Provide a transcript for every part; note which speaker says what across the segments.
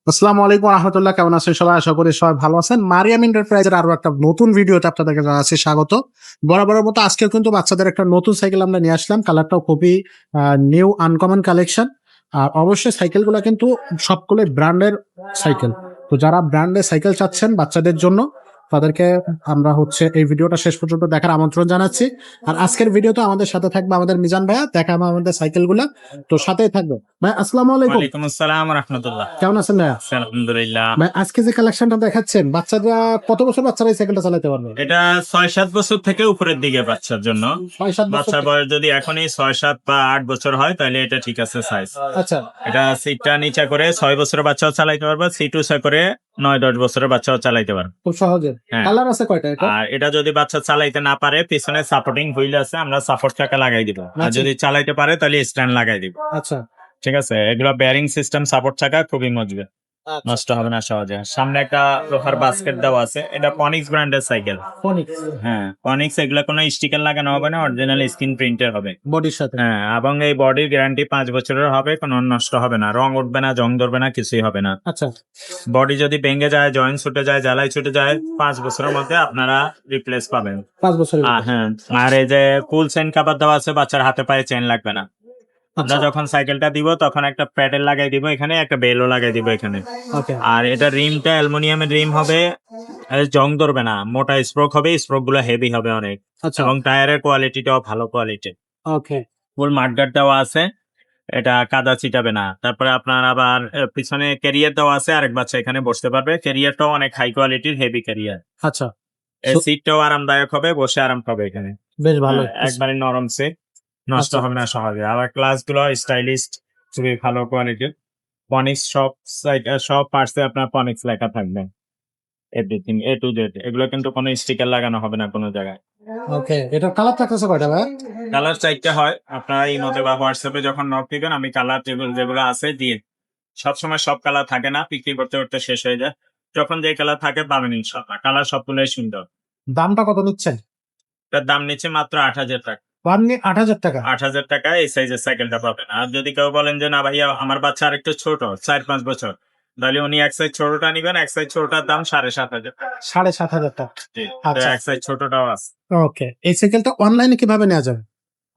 Speaker 1: আসসালামু আলাইকুম রহমতুল্লাহ, কেমন আছেন সবাই? আশা করি সবাই ভালো আছেন। মারিয়াম এন্টারপ্রাইজের আরো একটা নতুন ভিডিওতে আপনাদেরকে জানাচ্ছি স্বাগত। বরাবরের মতো আজকেও কিন্তু বাচ্চাদের একটা নতুন সাইকেল আমরা নিয়ে আসলাম। কালারটাও খুবই নিউ আনকমন কালেকশন। আর অবশ্যই সাইকেলগুলো কিন্তু সবগুলো ব্র্যান্ডের সাইকেল। তো যারা ব্র্যান্ডের সাইকেল চাচ্ছেন বাচ্চাদের জন্য, তাদেরকে আমরা এই ভিডিওটা শেষ পর্যন্ত দেখার আমন্ত্রণ জানাচ্ছি। আর আজকের ভিডিওতে আমাদের সাথে থাকবে আমাদের মিজান ভাইয়া, দেখাবো আমাদের সাইকেলগুলা। তো সাথেই থাকবে ভাই। আসসালামু আলাইকুম।
Speaker 2: ওয়ালাইকুম আসসালাম রাহমাতুল্লাহ।
Speaker 1: কেমন আছেন ভাইয়া?
Speaker 2: আলহামদুলিল্লাহ।
Speaker 1: ভাই আজকে যে কালেকশনটা দেখাচ্ছেন, বাচ্চারা কত বছর বাচ্চারা এই সাইকেলটা চালাতে পারবে?
Speaker 2: এটা 6-7 বছর থেকে উপরের দিকে বাচ্চার জন্য।
Speaker 1: 6-7 বছর
Speaker 2: বাচ্চার
Speaker 1: থেকে?
Speaker 2: বয়স যদি এখনই 6-7 বা 8 বছর হয় তাহলে এটা ঠিক আছে সাইজ।
Speaker 1: আচ্ছা,
Speaker 2: এটা সিটটা নিচে করে 6 বছরের বাচ্চাও চালাইতে পারবে, সিট উঁচা করে 9-10 বছরের বাচ্চাও চালাইতে পারবে।
Speaker 1: খুব সহজে।
Speaker 2: হ্যাঁ।
Speaker 1: কালার আছে কয়টা এটা?
Speaker 2: আর এটা যদি বাচ্চা চালাইতে না পারে, পিছনে সাপোর্টিং হুইল আছে, আমরা সাপোর্ট চাকা লাগাই দিব। আর
Speaker 1: আচ্ছা।
Speaker 2: যদি চালাইতে পারে তাহলে স্ট্যান্ড লাগাই দিব।
Speaker 1: আচ্ছা,
Speaker 2: ঠিক আছে, এগুলো বেয়ারিং সিস্টেম, সাপোর্ট চাকা খুবই মজবুত,
Speaker 1: আচ্ছা।
Speaker 2: নষ্ট হবে না সহজে। সামনে একটা লোহার বাস্কেট দেওয়া আছে, এটা পনিক্স ব্র্যান্ডের সাইকেল।
Speaker 1: ফোনিক্স
Speaker 2: হ্যাঁ, পনিক্স, এগুলো কোনো স্টিকার লাগানো হবে না, অরিজিনাল স্ক্রিন প্রিন্টের হবে।
Speaker 1: বডির সাথে।
Speaker 2: হ্যাঁ, এবং এই বডির গ্যারান্টি 5 বছরের হবে, কোনো নষ্ট হবে না, রং উঠবে না, জং ধরবে না, কিছুই হবে না।
Speaker 1: আচ্ছা,
Speaker 2: বডি যদি ভেঙে যায়, জয়েন্ট ছুটে যায়, জ্বালাই ছুটে যায়, 5 বছরের মধ্যে আপনারা রিপ্লেস পাবেন।
Speaker 1: 5 বছরের ভিতরে।
Speaker 2: হ্যাঁ, আর এই যে ফুল চেন কাভার দেওয়া আছে, বাচ্চার হাতে পায়ে চেন লাগবে না। আমরা
Speaker 1: আচ্ছা,
Speaker 2: যখন সাইকেলটা দিব তখন একটা প্যাডেল লাগাই দিব এখানে, একটা বেলও লাগাই দিব এখানে।
Speaker 1: ওকে,
Speaker 2: আর এটা রিমটা অ্যালুমিনিয়ামের রিম হবে, জং ধরবে না, মোটা স্প্রোক হবে, স্প্রোক গুলো হেভি হবে অনেক।
Speaker 1: আচ্ছা,
Speaker 2: এবং টায়ারের কোয়ালিটিটাও ভালো কোয়ালিটি।
Speaker 1: ওকে,
Speaker 2: ফুল মাঠগার্ড দেওয়া আছে, এটা কাদা চিটাবে না। তারপরে আপনার আবার পিছনে ক্যারিয়ার দেওয়া আছে, আরেক বাচ্চা এখানে বসতে পারবে। ক্যারিয়ারটাও অনেক হাই কোয়ালিটির, হেভি ক্যারিয়ার।
Speaker 1: আচ্ছা।
Speaker 2: এই
Speaker 1: সো
Speaker 2: সিটটাও আরামদায়ক হবে, বসে আরাম পাবে এখানে।
Speaker 1: বেশ ভালো।
Speaker 2: একবারে নরম সিট, নষ্ট
Speaker 1: আচ্ছা,
Speaker 2: হবে না সহজে। আবার ক্লাস গুলো স্টাইলিশ, খুবই ভালো কোয়ালিটির। পনিক্স সব পার্টসে আপনার পনিক্স লেখা থাকবে, এভরিথিং এ টু জেড। এগুলো কিন্তু কোনো স্টিকার লাগানো হবে না কোনো জায়গায়।
Speaker 1: ওকে। এটার কালার থাকতেছে কয়টা ভাই?
Speaker 2: কালার 4টা হয়। আপনারা ইমোতে বা হোয়াটসঅ্যাপে যখন নক দিবেন, আমি কালার যেগুলো আছে দিয়ে, সবসময় সব কালার থাকে না, বিক্রি করতে করতে শেষ হয়ে যায়। যখন যে কালার থাকে পাবেন ইনশাআল্লাহ। কালার সবগুলোই সুন্দর।
Speaker 1: দামটা কত নিচ্ছেন?
Speaker 2: তার দাম নিচ্ছে মাত্র 8,000 টাকা।
Speaker 1: 8,000 টাকা।
Speaker 2: 8,000 টাকায় এই সাইজের সাইকেলটা পাবেন। আর যদি কেউ বলেন যে না ভাইয়া আমার বাচ্চা আরেকটু ছোট, 4-5 বছর, তাহলে উনি এক সাইজ ছোটটা নিবেন। এক সাইজ ছোটটার দাম 7,500 টাকা।
Speaker 1: 7,500 টাকা।
Speaker 2: জি, তো
Speaker 1: আচ্ছা,
Speaker 2: এক সাইজ ছোটটাও আছে।
Speaker 1: ওকে। এই সাইকেলটা অনলাইনে কিভাবে নেওয়া যাবে?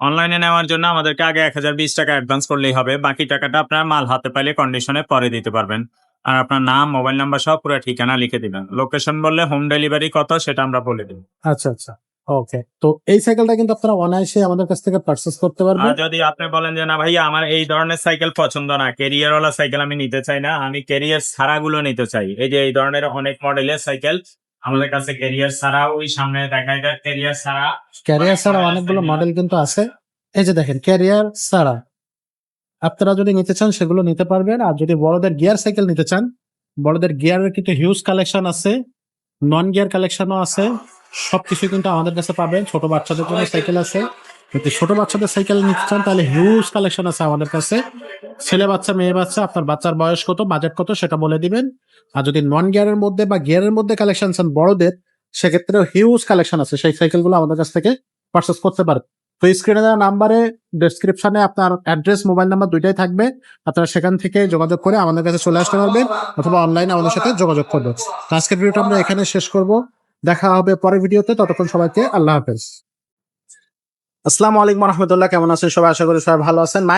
Speaker 2: অনলাইনে নেওয়ার জন্য আমাদেরকে আগে 1020 টাকা অ্যাডভান্স করলেই হবে। বাকি টাকাটা আপনার মাল হাতে পাইলে কন্ডিশনে পরে দিতে পারবেন। আর আপনার নাম, মোবাইল নাম্বার সহ পুরো ঠিকানা লিখে দিবেন। লোকেশন বললে হোম ডেলিভারি কত সেটা আমরা বলে দেব।
Speaker 1: আচ্ছা, আচ্ছা, ওকে। তো এই সাইকেলটা কিন্তু আপনারা অনায়াসে আমাদের কাছ থেকে পারচেজ করতে পারবেন।
Speaker 2: আর যদি আপনি বলেন যে না ভাইয়া আমার এই ধরনের সাইকেল পছন্দ না, ক্যারিয়ার ওয়ালা সাইকেল আমি নিতে চাই না, আমি ক্যারিয়ার ছাড়া গুলো নিতে চাই, এই যে এই ধরনের অনেক মডেলের সাইকেল আমাদের কাছে ক্যারিয়ার ছাড়া, ওই সামনে দেখা যায় ক্যারিয়ার ছাড়া।
Speaker 1: ক্যারিয়ার ছাড়া অনেকগুলো মডেল কিন্তু আছে। এই যে দেখেন, ক্যারিয়ার ছাড়া আপনারা যদি নিতে চান সেগুলো নিতে পারবেন। আর যদি বড়দের গিয়ার সাইকেল নিতে চান, বড়দের গিয়ারের কিন্তু হিউজ কালেকশন আছে, নন গিয়ার কালেকশনও আছে। সবকিছু কিন্তু আমাদের কাছে পাবেন। ছোট বাচ্চাদের জন্য সাইকেল আছে। যদি ছোট বাচ্চাদের সাইকেল নিতে চান তাহলে হিউজ কালেকশন আছে আমাদের কাছে। ছেলে বাচ্চা, মেয়ে বাচ্চা, আপনার বাচ্চার বয়স কত, বাজেট কত সেটা বলে দিবেন। আর যদি নন গিয়ারের মধ্যে বা গিয়ারের মধ্যে কালেকশন চান বড়দের, সেক্ষেত্রেও হিউজ কালেকশন আছে। সেই সাইকেলগুলো আমাদের কাছ থেকে পারচেস করতে পারেন। তো স্ক্রিনে দেওয়া নাম্বারে, ডেসক্রিপশনে আপনার অ্যাড্রেস, মোবাইল নাম্বার দুইটাই থাকবে। আপনারা সেখান থেকে যোগাযোগ করে আমাদের কাছে চলে আসতে পারবেন, অথবা অনলাইনে আমাদের সাথে যোগাযোগ করবেন। তো আজকের ভিডিওটা আমরা এখানে শেষ করব। দেখা হবে পরের ভিডিওতে। ততক্ষণ সবাইকে আল্লাহ হাফেজ। আসসালামু আলাইকুম রহমতুল্লাহ, কেমন আছেন সবাই? আশা করি সবাই ভালো আছেন।